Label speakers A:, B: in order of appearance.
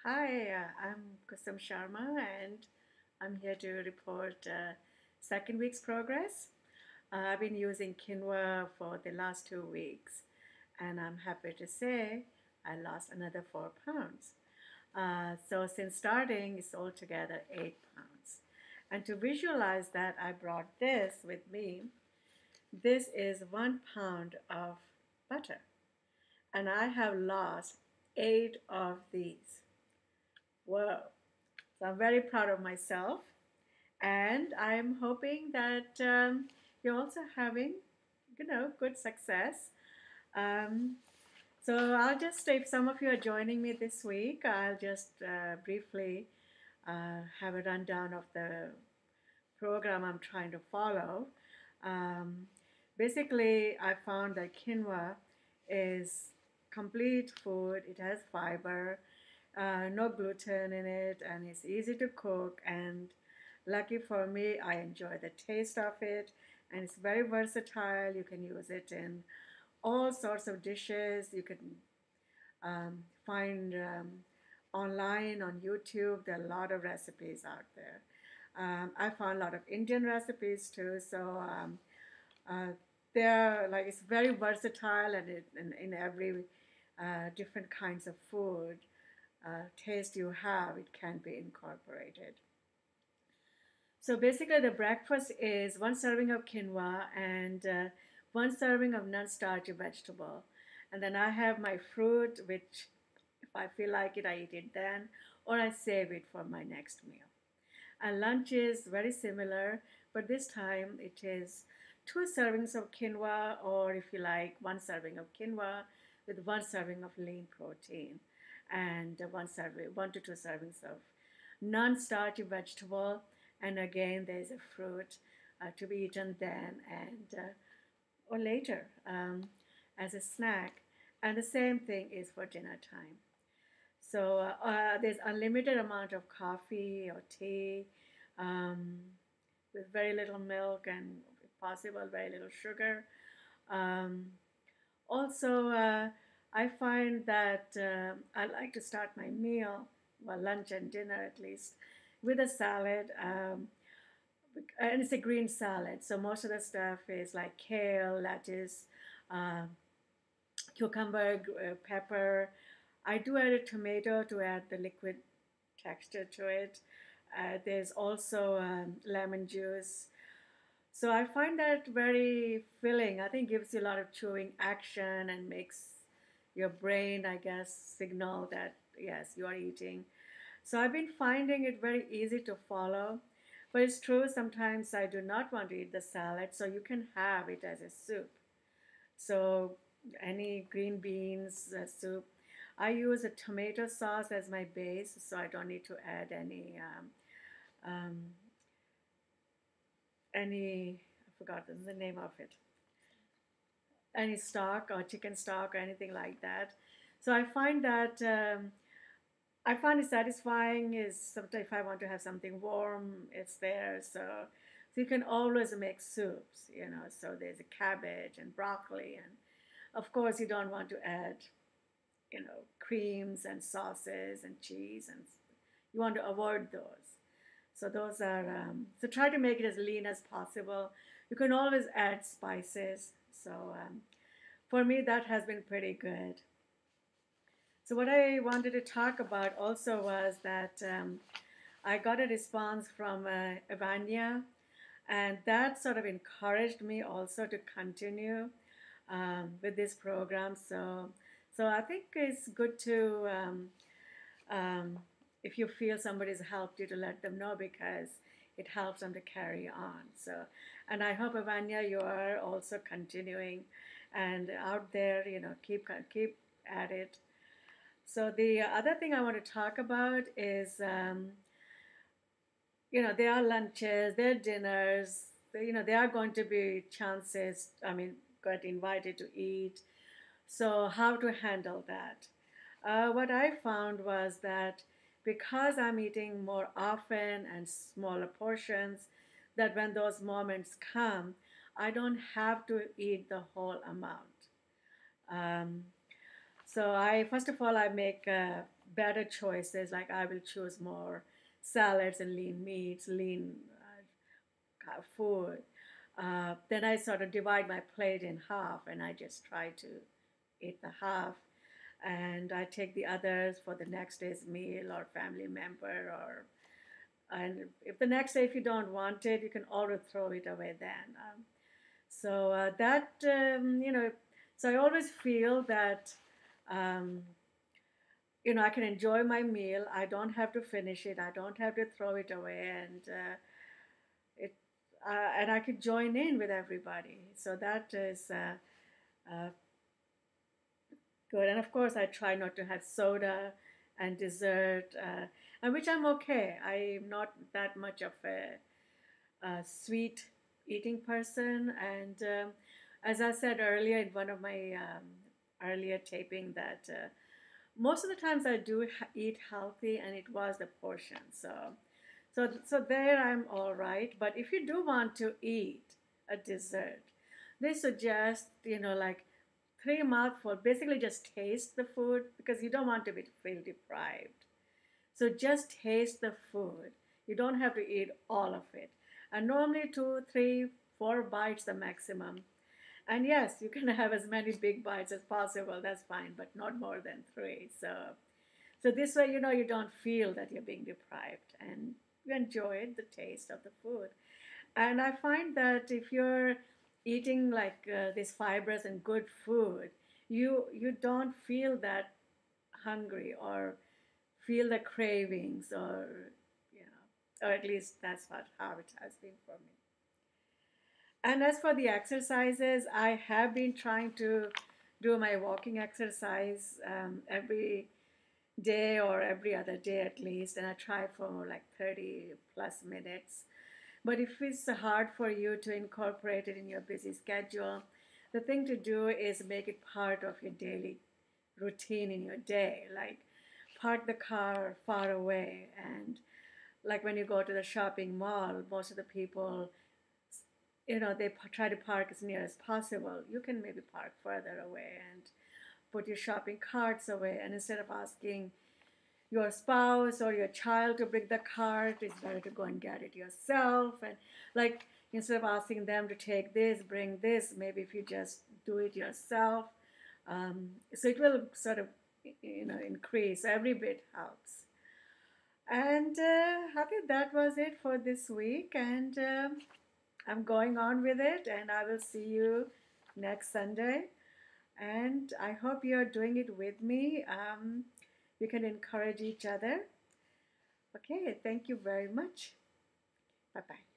A: Hi, I'm Kusum Sharma, and I'm here to report second week's progress. I've been using quinoa for the last 2 weeks, and I'm happy to say I lost another 4 pounds. So since starting, it's altogether 8 pounds. And to visualize that, I brought this with me. This is 1 pound of butter, and I have lost 8 of these. Whoa. So I'm very proud of myself, and I'm hoping that you're also having, good success. Um, so I'll just, if some of you are joining me this week, I'll just briefly have a rundown of the program I'm trying to follow. Um, Basically, I found that quinoa is complete food. It has fiber, no gluten in it, and it's easy to cook. And lucky for me, I enjoy the taste of it, and it's very versatile. You can use it in all sorts of dishes. You can find online on YouTube. There are a lot of recipes out there. I found a lot of Indian recipes too. So uh, they're like it's very versatile, and in every different kinds of food taste you have, it can be incorporated. So basically, the breakfast is one serving of quinoa and one serving of non-starchy vegetable. And then I have my fruit, which if I feel like it, I eat it then, or I save it for my next meal. And lunch is very similar, but this time it is 2 servings of quinoa, or if you like, 1 serving of quinoa with 1 serving of lean protein, and 1 to 2 servings of non-starchy vegetable. And again, there's a fruit to be eaten then and or later as a snack. And the same thing is for dinner time. So there's unlimited amount of coffee or tea um, with very little milk and, if possible, very little sugar. Um, Also, I find that I like to start my meal, well, lunch and dinner at least, with a salad. And it's a green salad, so most of the stuff is like kale, lettuce, uh, cucumber, pepper. I do add a tomato to add the liquid texture to it. There's also lemon juice. So I find that very filling. I think gives you a lot of chewing action and makes your brain, I guess, signal that yes, you are eating. So I've been finding it very easy to follow. But it's true, sometimes I do not want to eat the salad, so you can have it as a soup. So any green beans soup. I use a tomato sauce as my base, so I don't need to add um, any, I forgot the name of it, any stock or chicken stock or anything like that. So I find it satisfying. Is sometimes if I want to have something warm, it's there. So you can always make soups, So there's a cabbage and broccoli, and of course you don't want to add, creams and sauces and cheese, and you want to avoid those. So those are so try to make it as lean as possible. You can always add spices. So for me, that has been pretty good. So what I wanted to talk about also was that I got a response from Evania, and that sort of encouraged me also to continue with this program. So I think it's good to, if you feel somebody's helped you, to let them know because it helps them to carry on. So, and I hope, Evania, you are also continuing and out there, keep at it. So the other thing I want to talk about is, there are lunches, there are dinners, there are going to be chances, I mean, get invited to eat. So how to handle that? What I found was that because I'm eating more often and smaller portions, that when those moments come, I don't have to eat the whole amount. Um, so I first of all I make better choices. Like I will choose more salads and lean meats, lean food. Then I sort of divide my plate in half and I just try to eat the half. And I take the others for the next day's meal or family member. Or and if the next day, if you don't want it, you can always throw it away then. That, so I always feel that, um, I can enjoy my meal. I don't have to finish it. I don't have to throw it away. It, and I could join in with everybody. So that is uh, good. And of course, I try not to have soda and dessert, and which I'm okay. I'm not that much of a sweet eating person. And as I said earlier in one of my earlier taping, that most of the times I do eat healthy, and it was the portion. So there I'm all right. But if you do want to eat a dessert, they suggest, like 3 mouthful. Basically, just taste the food because you don't want to feel deprived. So just taste the food. You don't have to eat all of it. And normally 2, 3, 4 bites the maximum. And yes, you can have as many big bites as possible. That's fine, but not more than three. So this way, you don't feel that you're being deprived, and you enjoy the taste of the food. And I find that if you're eating like this fibrous and good food, you don't feel that hungry or feel the cravings, or at least that's how it has been for me. And as for the exercises, I have been trying to do my walking exercise every day or every other day at least, and I try for like 30 plus minutes. But if it's hard for you to incorporate it in your busy schedule, the thing to do is make it part of your daily routine in your day. Like park the car far away, and like when you go to the shopping mall, most of the people, they try to park as near as possible. You can maybe park further away and put your shopping carts away. And instead of asking your spouse or your child to bring the cart, it's better to go and get it yourself. And like instead of asking them to take this, bring this, maybe if you just do it yourself, so it will sort of increase. Every bit helps. And I think that was it for this week. And I'm going on with it, and I will see you next Sunday. And I hope you're doing it with me. We can encourage each other. Okay, thank you very much. Bye bye.